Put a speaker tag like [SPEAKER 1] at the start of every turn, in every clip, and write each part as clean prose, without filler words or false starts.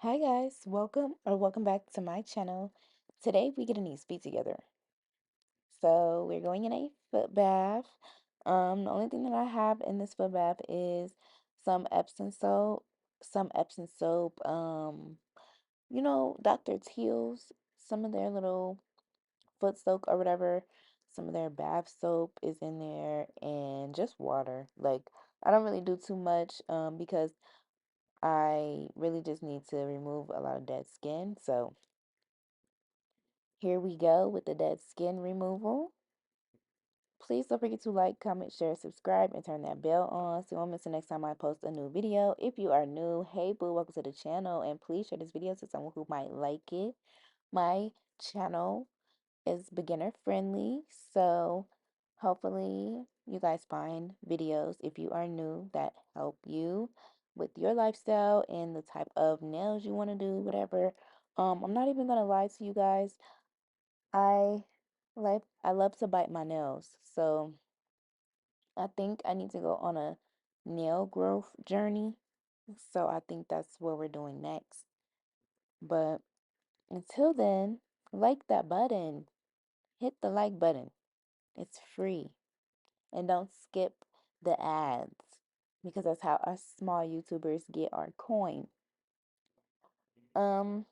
[SPEAKER 1] Hi guys, welcome back to my channel. Today we get a neat speed together. So we're going in a foot bath. The only thing that I have in this foot bath is some Epsom soap, Dr. Teal's, some of their little foot soak or whatever, some of their bath soap is in there, and just water. Like I don't really do too much because I really just need to remove a lot of dead skin. So here we go with the dead skin removal. Please don't forget to like, comment, share, subscribe, and turn that bell on so you won't miss the next time I post a new video. If you are new, hey boo, welcome to the channel, and please share this video to someone who might like it. My channel is beginner friendly, so hopefully you guys find videos if you are new that help you with your lifestyle and the type of nails you want to do, whatever. I'm not even gonna lie to you guys. I I love to bite my nails. So I think I need to go on a nail growth journey. So I think that's what we're doing next. But until then, like that button. Hit the like button. It's free. And don't skip the ads because that's how us small YouTubers get our coin. Um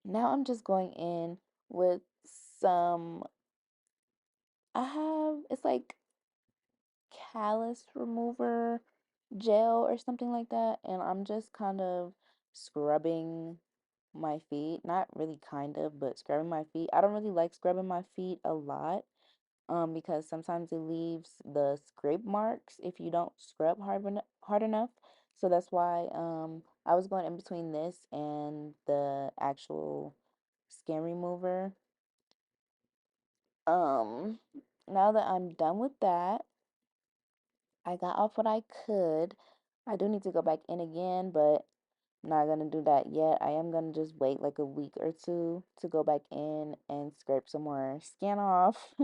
[SPEAKER 1] Now I'm just going in with some it's like callus remover gel or something like that, and I'm just kind of scrubbing my feet. Not really kind of, but scrubbing my feet. I don't really like scrubbing my feet a lot because sometimes it leaves the scrape marks if you don't scrub hard enough. So that's why I was going in between this and the actual skin remover. Um Now that I'm done with that, I got off what I could. I do need to go back in again, but I'm not gonna do that yet. I am gonna just wait like a week or two to go back in and scrape some more skin off.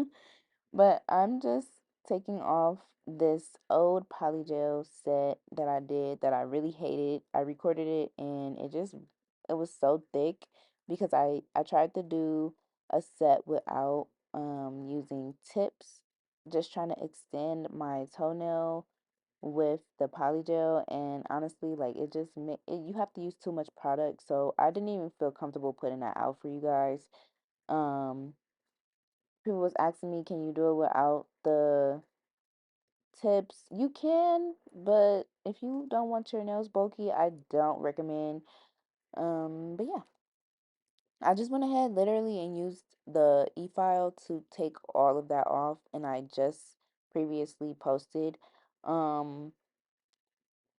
[SPEAKER 1] But I'm just taking off this old polygel set that I did that I really hated. I recorded it and it was so thick because I tried to do a set without using tips, just trying to extend my toenail with the polygel, and honestly like you have to use too much product, so I didn't even feel comfortable putting that out for you guys. um People was asking me, can you do it without the tips? You can, but if you don't want your nails bulky, I don't recommend. But yeah, I just went ahead literally and used the e-file to take all of that off, and I just previously posted um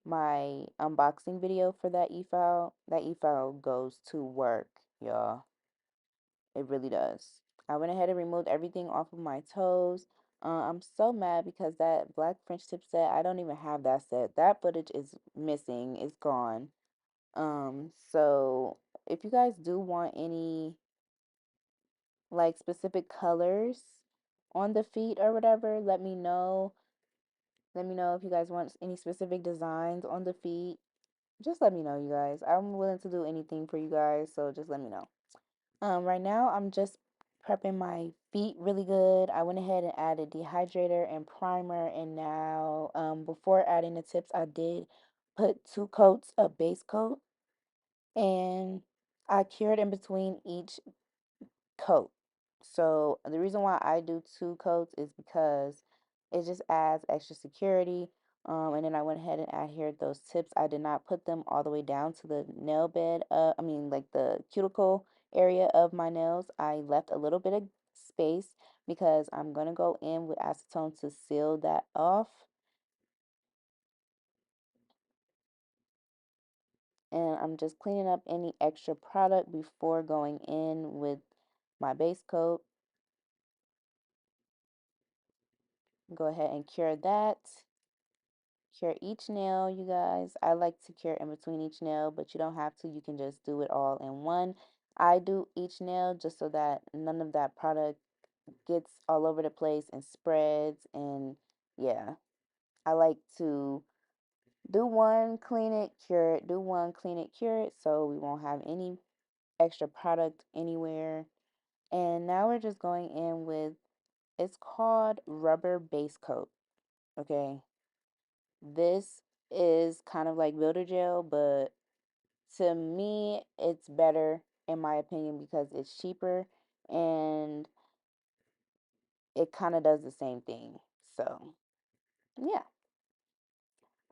[SPEAKER 1] my unboxing video for that e-file. That e-file goes to work, y'all. It really does. I went ahead and removed everything off of my toes. I'm so mad because that black French tip set, I don't even have that set. That footage is missing. It's gone. So if you guys do want any like specific colors on the feet or whatever, let me know. Let me know if you guys want any specific designs on the feet. Just let me know, you guys. I'm willing to do anything for you guys, so just let me know. Right now I'm just prepping my feet really good. I went ahead and added dehydrator and primer, and now before adding the tips, I did put 2 coats of base coat, and I cured in between each coat. So the reason why I do 2 coats is because it just adds extra security. And then I went ahead and adhered those tips. I did not put them all the way down to the nail bed. I mean, like the cuticle area of my nails. I left a little bit of space because I'm gonna go in with acetone to seal that off. And I'm just cleaning up any extra product before going in with my base coat. Go ahead and cure that. Cure each nail, you guys. I like to cure in between each nail, but you don't have to. You can just do it all in one. I do each nail just so that none of that product gets all over the place and spreads. And yeah, I like to Do one, clean it, cure it. Do one, clean it, cure it, so we won't have any extra product anywhere. And now we're just going in with, it's called rubber base coat. Okay. This is kind of like builder gel, but to me, it's better in my opinion because it's cheaper and it kind of does the same thing. So, yeah.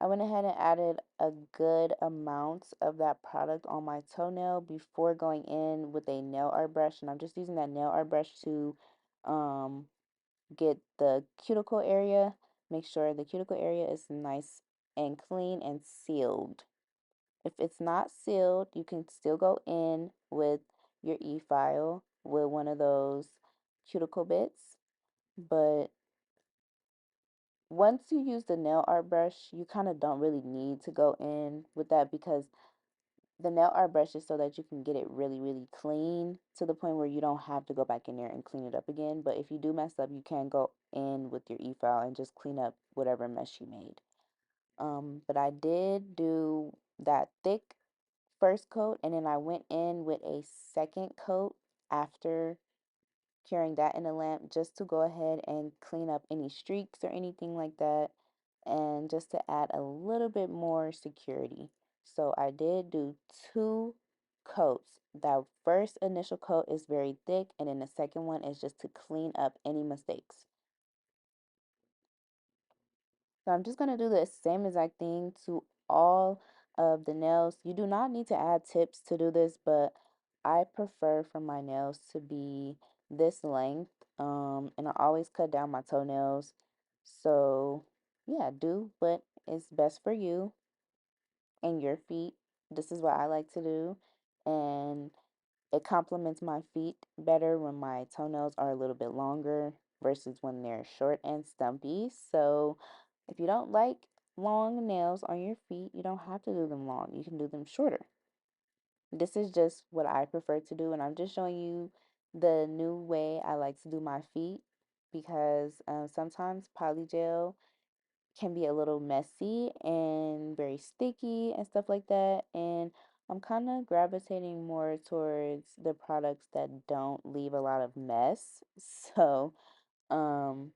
[SPEAKER 1] I went ahead and added a good amount of that product on my toenail before going in with a nail art brush. And I'm just using that nail art brush to um, get the cuticle area. Make sure the cuticle area is nice and clean and sealed. If it's not sealed, you can still go in with your e-file with one of those cuticle bits. But once you use the nail art brush, you kind of don't really need to go in with that because the nail art brush is so that you can get it really, really clean to the point where you don't have to go back in there and clean it up again. But if you do mess up, you can go in with your e-file and just clean up whatever mess you made. But I did do that thick first coat and then I went in with a second coat after curing that in the lamp just to go ahead and clean up any streaks or anything like that and just to add a little bit more security. So I did do two coats. That first initial coat is very thick and then the second one is just to clean up any mistakes. So I'm just going to do the same exact thing to all of the nails. You do not need to add tips to do this, but I prefer for my nails to be this length. And I always cut down my toenails. So yeah, do what is best for you and your feet. This is what I like to do. And it complements my feet better when my toenails are a little bit longer versus when they're short and stumpy. So if you don't like long nails on your feet, you don't have to do them long. You can do them shorter. This is just what I prefer to do, and I'm just showing you the new way I like to do my feet because sometimes polygel can be a little messy and very sticky and stuff like that. And I'm kind of gravitating more towards the products that don't leave a lot of mess. So, um,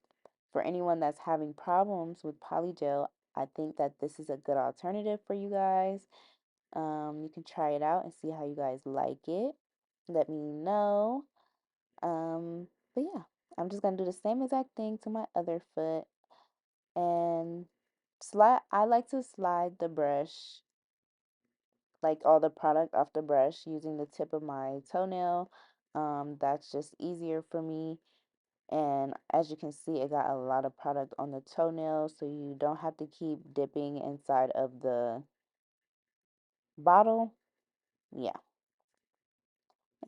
[SPEAKER 1] for anyone that's having problems with polygel, I think that this is a good alternative for you guys. You can try it out and see how you guys like it. Let me know. But yeah, I'm just gonna do the same exact thing to my other foot and slide. I like to slide the brush, like all the product off the brush using the tip of my toenail. That's just easier for me. And as you can see, it got a lot of product on the toenail, so you don't have to keep dipping inside of the bottle. Yeah.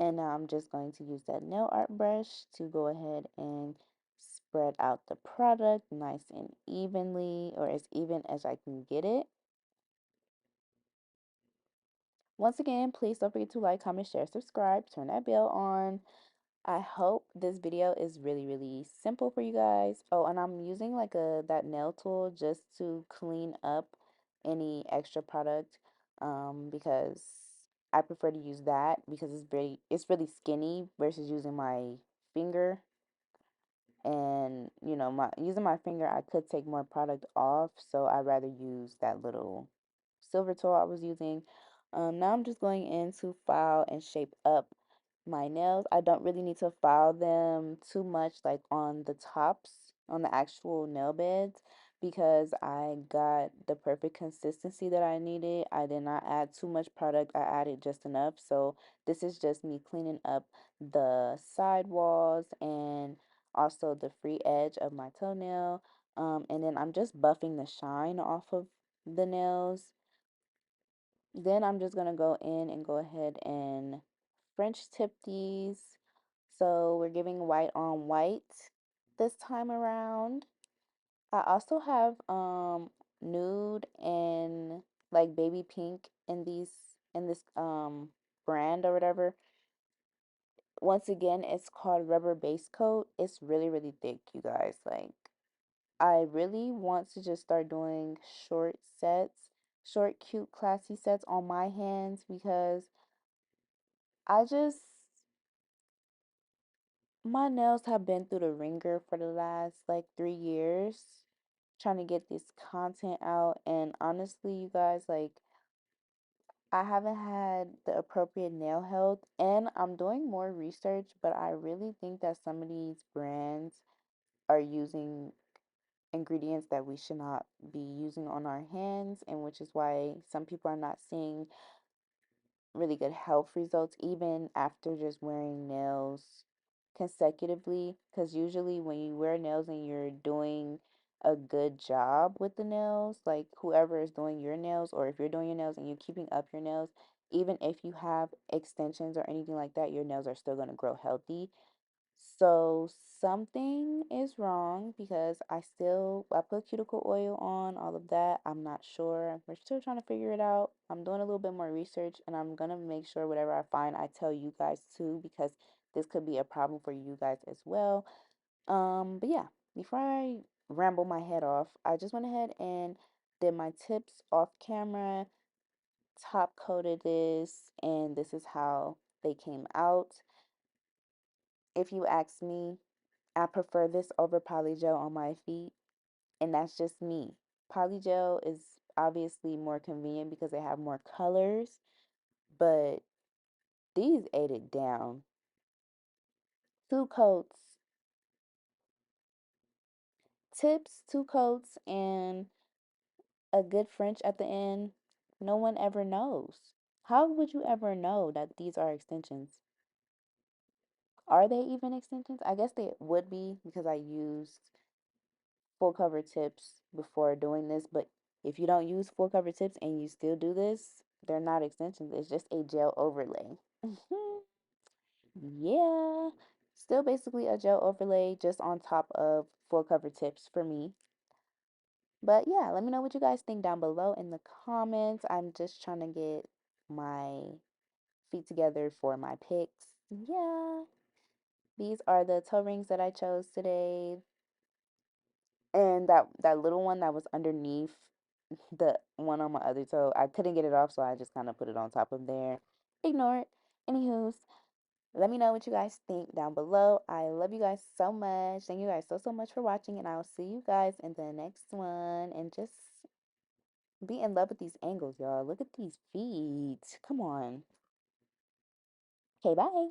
[SPEAKER 1] And now I'm just going to use that nail art brush to go ahead and spread out the product nice and evenly, or as even as I can get it. Once again, please don't forget to like, comment, share, subscribe, turn that bell on. I hope this video is really, really simple for you guys. Oh, and I'm using like that nail tool just to clean up any extra product because I prefer to use that because it's really skinny versus using my finger. And you know, my using my finger, I could take more product off, so I'd rather use that little silver tool I was using. Now I'm just going in to file and shape up my nails. I don't really need to file them too much, like on the tops, on the actual nail beds, because I got the perfect consistency that I needed. I did not add too much product. I added just enough. So this is just me cleaning up the side walls and also the free edge of my toenail. And then I'm just buffing the shine off of the nails. Then I'm just going to go in and go ahead and French tip these. So we're giving white on white this time around. I also have nude and like baby pink in this brand or whatever. Once again, it's called rubber base coat. It's really, really thick, you guys. Like, I really want to just start doing short sets short, cute, classy sets on my hands because I just, my nails have been through the ringer for the last like 3 years trying to get this content out. And honestly, you guys, like, I haven't had the appropriate nail health, and I'm doing more research, but I really think that some of these brands are using ingredients that we should not be using on our hands, and which is why some people are not seeing really good health results even after just wearing nails consecutively. Because usually, when you wear nails and you're doing a good job with the nails, like whoever is doing your nails, or if you're doing your nails and you're keeping up your nails, even if you have extensions or anything like that, your nails are still going to grow healthy. So something is wrong because I put cuticle oil on, all of that. I'm not sure. We're still trying to figure it out. I'm doing a little bit more research, and I'm gonna make sure whatever I find I tell you guys too, because this could be a problem for you guys as well. But yeah, before I ramble my head off, I just went ahead and did my tips off camera, top coated this, and this is how they came out. If you ask me, I prefer this over polygel on my feet, and that's just me. Polygel is obviously more convenient because they have more colors, but these ate it down. 2 coats, tips, 2 coats, and a good French at the end. No one ever knows. How would you ever know that these are extensions? Are they even extensions? I guess they would be because I used full cover tips before doing this, but if you don't use full cover tips and you still do this, they're not extensions. It's just a gel overlay. Yeah, still basically a gel overlay just on top of full cover tips for me. But yeah, let me know what you guys think down below in the comments. I'm just trying to get my feet together for my pics. Yeah, these are the toe rings that I chose today. And that little one that was underneath the one on my other toe, I couldn't get it off, so I just kind of put it on top of there. Ignore it. Anywho's, let me know what you guys think down below. I love you guys so much. Thank you guys so much for watching, and I will see you guys in the next one. And just be in love with these angles, y'all. Look at these feet. Come on. Okay, bye.